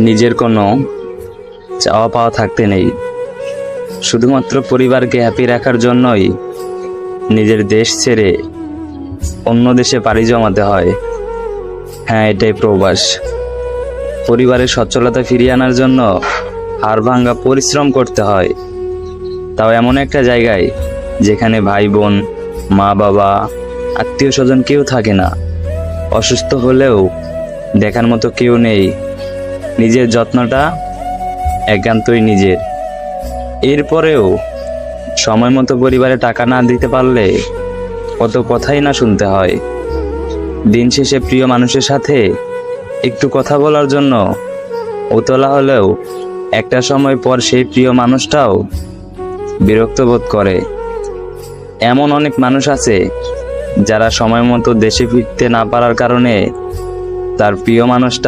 নিজের কোনো চাওয়া পাওয়া থাকতে নেই, শুধুমাত্র পরিবারকে হ্যাপি রাখার জন্যই নিজের দেশ ছেড়ে অন্য দেশে পাড়ি জমাতে হয়। হ্যাঁ, এটাই প্রবাস। পরিবারের সচ্ছলতা ফিরিয়ে আনার জন্য হাড়ভাঙ্গা পরিশ্রম করতে হয়, তাও এমন একটা জায়গায় যেখানে ভাই বোন, মা বাবা, আত্মীয় স্বজন কেউ থাকে না। অসুস্থ হলেও দেখার মতো কেউ নেই। নিজের যত্নটা একান্তই নিজের। এরপরেও সময় মতো পরিবারে টাকা না দিতে পারলে কত কথাই না শুনতে হয়। দিন শেষে প্রিয় মানুষের সাথে একটু কথা বলার জন্য উতলা হলেও একটা সময় পর সেই প্রিয় মানুষটাও বিরক্ত বোধ করে। এমন অনেক মানুষ আছে যারা সময় মতো দেশে ফিরতে না পারার কারণে তার প্রিয় মানুষটা